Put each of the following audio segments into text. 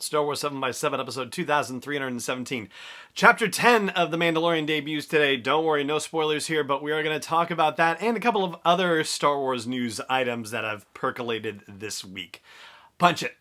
Star Wars 7x7, episode 2317. Chapter 10 of The Mandalorian debuts today. Don't worry, no spoilers here, but we are going to talk about that and a couple of other Star Wars news items that have percolated this week. Punch it.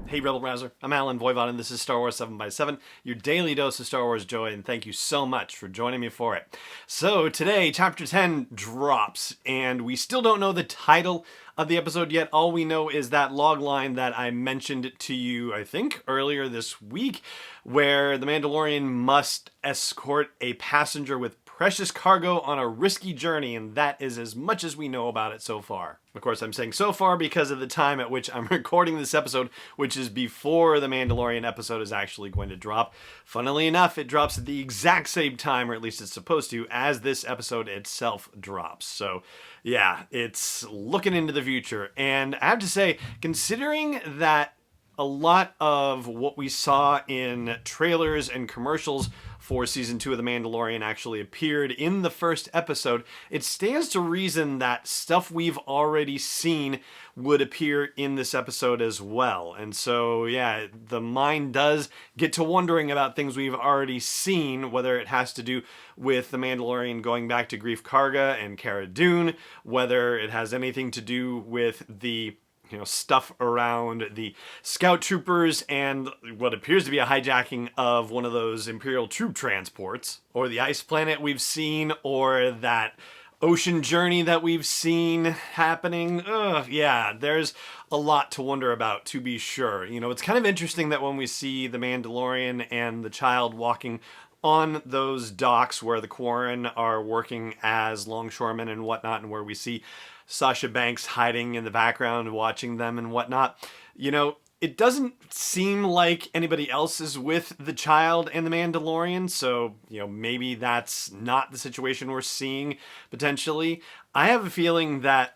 Hey Rebel Rouser, I'm Alan Voivod and this is Star Wars 7x7, your daily dose of Star Wars joy, and thank you so much for joining me for it. So today, Chapter 10 drops, and we still don't know the title of the episode yet. All we know is that logline that I mentioned to you, I think, earlier this week, where the Mandalorian must escort a passenger with precious cargo on a risky journey, and that is as much as we know about it so far. Of course, I'm saying so far because of the time at which I'm recording this episode, which is before the Mandalorian episode is actually going to drop. Funnily enough, it drops at the exact same time, or at least it's supposed to, as this episode itself drops. So, yeah, it's looking into the future. And I have to say, considering that a lot of what we saw in trailers and commercials for Season 2 of The Mandalorian actually appeared in the first episode, it stands to reason that stuff we've already seen would appear in this episode as well. And so, yeah, the mind does get to wondering about things we've already seen, whether it has to do with The Mandalorian going back to Greef Karga and Cara Dune, whether it has anything to do with the stuff around the scout troopers and what appears to be a hijacking of one of those Imperial troop transports, or the ice planet we've seen, or that ocean journey that we've seen happening. Yeah, there's a lot to wonder about, to be sure. It's kind of interesting that when we see the Mandalorian and the child walking on those docks where the Quarren are working as longshoremen and whatnot, and where we see Sasha Banks hiding in the background watching them and whatnot, it doesn't seem like anybody else is with the child and the Mandalorian, so, maybe that's not the situation we're seeing, potentially. I have a feeling that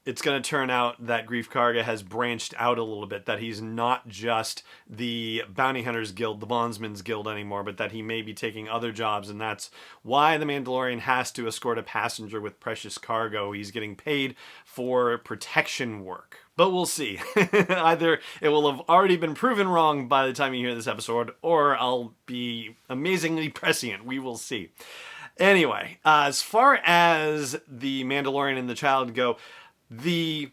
it's going to turn out that Greef Karga has branched out a little bit, that he's not just the Bounty Hunters Guild, the Bondsman's Guild anymore, but that he may be taking other jobs, and that's why the Mandalorian has to escort a passenger with precious cargo. He's getting paid for protection work. But we'll see. Either it will have already been proven wrong by the time you hear this episode, or I'll be amazingly prescient. We will see. Anyway, as far as the Mandalorian and the child go, the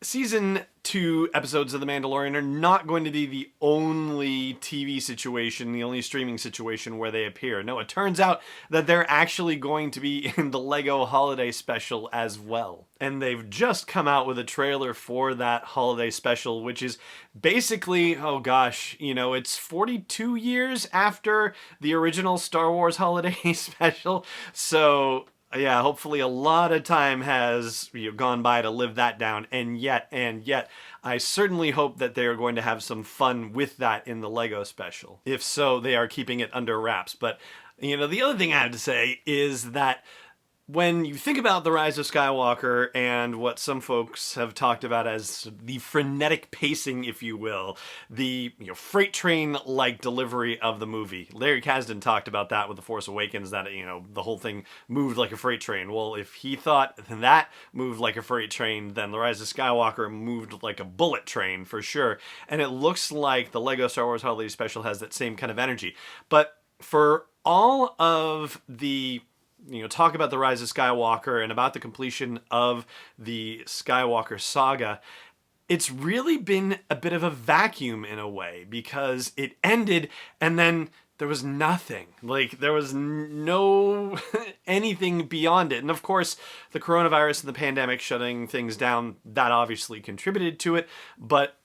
Season 2 episodes of The Mandalorian are not going to be the only TV situation, the only streaming situation where they appear. No, it turns out that they're actually going to be in the LEGO Holiday Special as well. And they've just come out with a trailer for that holiday special, which is basically, it's 42 years after the original Star Wars Holiday Special. So yeah, hopefully a lot of time has gone by to live that down, and yet, I certainly hope that they are going to have some fun with that in the LEGO special. If so, they are keeping it under wraps. But, the other thing I have to say is that when you think about The Rise of Skywalker and what some folks have talked about as the frenetic pacing, if you will, the freight train-like delivery of the movie. Larry Kasdan talked about that with The Force Awakens, that the whole thing moved like a freight train. Well, if he thought that moved like a freight train, then The Rise of Skywalker moved like a bullet train for sure. And it looks like the LEGO Star Wars Holiday Special has that same kind of energy. But for all of the talk about The Rise of Skywalker and about the completion of the Skywalker Saga, it's really been a bit of a vacuum in a way, because it ended and then there was nothing. There was no anything beyond it. And of course, the coronavirus and the pandemic shutting things down, that obviously contributed to it, but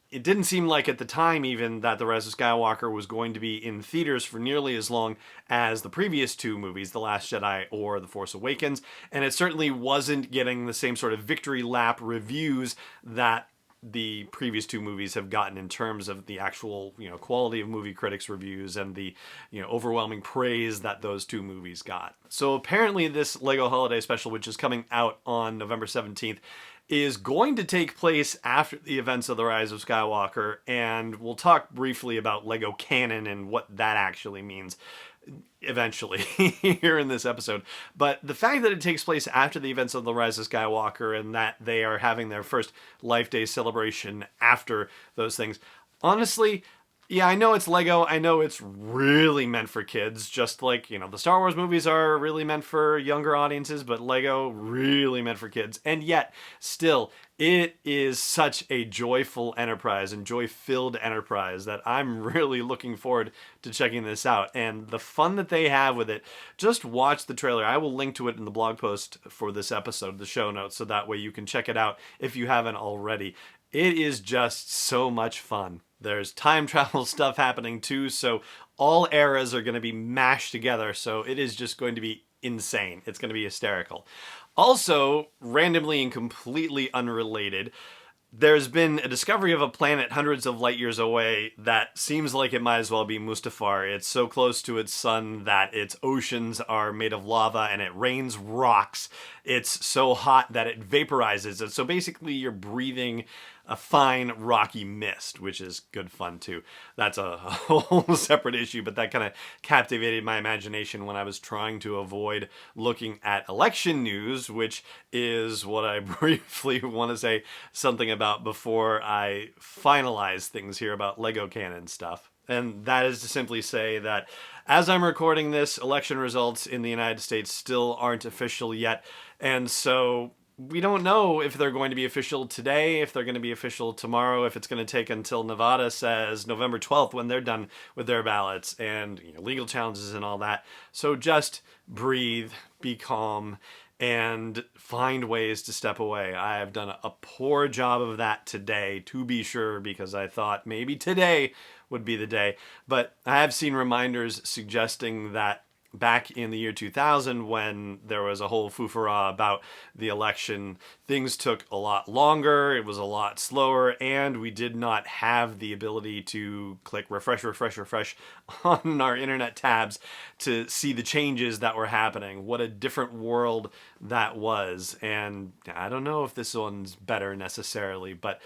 it didn't seem like at the time even that The Rise of Skywalker was going to be in theaters for nearly as long as the previous two movies, The Last Jedi or The Force Awakens, and it certainly wasn't getting the same sort of victory lap reviews that the previous two movies have gotten in terms of the actual, quality of movie critics' reviews and the, overwhelming praise that those two movies got. So apparently this LEGO Holiday Special, which is coming out on November 17th, is going to take place after the events of The Rise of Skywalker, and we'll talk briefly about LEGO canon and what that actually means. eventually here in this episode. But the fact that it takes place after the events of The Rise of Skywalker and that they are having their first Life Day celebration after those things, honestly, yeah, I know it's Lego. I know it's really meant for kids, just like, the Star Wars movies are really meant for younger audiences, but Lego really meant for kids. And yet, still, it is such a joyful enterprise and joy-filled enterprise that I'm really looking forward to checking this out. And the fun that they have with it, just watch the trailer. I will link to it in the blog post for this episode, the show notes, so that way you can check it out if you haven't already. It is just so much fun. There's time travel stuff happening too, so all eras are going to be mashed together, so it is just going to be insane. It's going to be hysterical. Also, randomly and completely unrelated, there's been a discovery of a planet hundreds of light years away that seems like it might as well be Mustafar. It's so close to its sun that its oceans are made of lava and it rains rocks. It's so hot that it vaporizes. And so basically you're breathing a fine rocky mist, which is good fun too. That's a whole separate issue, but that kind of captivated my imagination when I was trying to avoid looking at election news, which is what I briefly want to say something about before I finalize things here about Lego canon stuff. And that is to simply say that as I'm recording this, election results in the United States still aren't official yet. And so we don't know if they're going to be official today, if they're going to be official tomorrow, if it's going to take until Nevada says November 12th when they're done with their ballots and legal challenges and all that. So just breathe, be calm, and find ways to step away. I have done a poor job of that today, to be sure, because I thought maybe today would be the day. But I have seen reminders suggesting that back in the year 2000, when there was a whole foofara about the election, things took a lot longer, it was a lot slower, and we did not have the ability to click refresh on our internet tabs to see the changes that were happening. What a different world that was. And I don't know if this one's better necessarily, but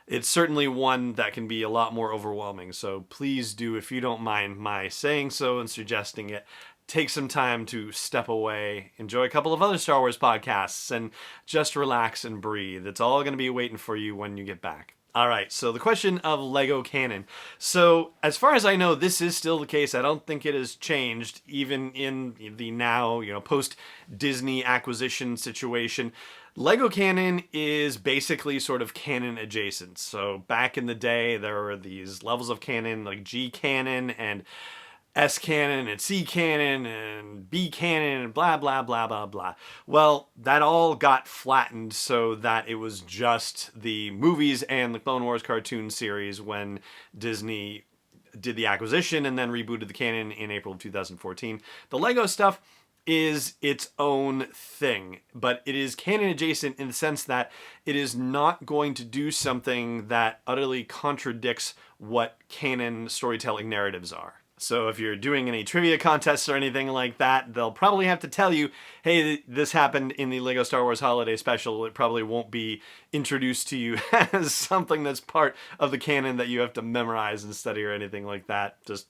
it's certainly one that can be a lot more overwhelming. So please do, if you don't mind my saying so and suggesting it, take some time to step away, enjoy a couple of other Star Wars podcasts, and just relax and breathe. It's all going to be waiting for you when you get back. All right, so the question of Lego canon. So as far as I know, this is still the case. I don't think it has changed, even in the now, post-Disney acquisition situation. Lego canon is basically sort of canon adjacent. So back in the day, there were these levels of canon, like G canon and S canon and C canon and B canon and blah, blah, blah, blah, blah. Well, that all got flattened so that it was just the movies and the Clone Wars cartoon series when Disney did the acquisition and then rebooted the canon in April of 2014. The Lego stuff is its own thing, but it is canon adjacent in the sense that it is not going to do something that utterly contradicts what canon storytelling narratives are. So if you're doing any trivia contests or anything like that, they'll probably have to tell you, hey, this happened in the LEGO Star Wars Holiday Special. It probably won't be introduced to you as something that's part of the canon that you have to memorize and study or anything like that. Just,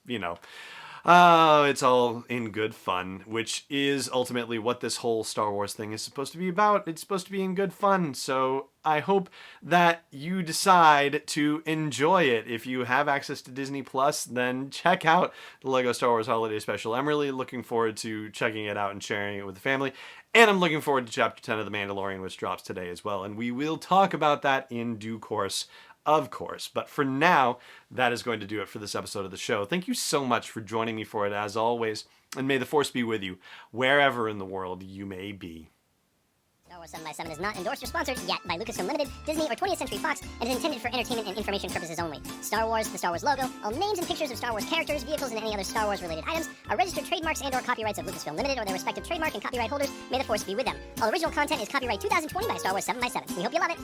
it's all in good fun, which is ultimately what this whole Star Wars thing is supposed to be about. It's supposed to be in good fun, so I hope that you decide to enjoy it. If you have access to Disney Plus, then check out the LEGO Star Wars Holiday Special. I'm really looking forward to checking it out and sharing it with the family, and I'm looking forward to Chapter 10 of The Mandalorian, which drops today as well, and we will talk about that in due course. Of course, but for now, that is going to do it for this episode of the show. Thank you so much for joining me for it, as always, and may the Force be with you, wherever in the world you may be. Star Wars 7x7 is not endorsed or sponsored yet by Lucasfilm Limited, Disney, or 20th Century Fox, and is intended for entertainment and information purposes only. Star Wars, the Star Wars logo, all names and pictures of Star Wars characters, vehicles, and any other Star Wars-related items are registered trademarks and/or copyrights of Lucasfilm Limited or their respective trademark and copyright holders. May the Force be with them. All original content is copyright 2020 by Star Wars 7x7. We hope you love it.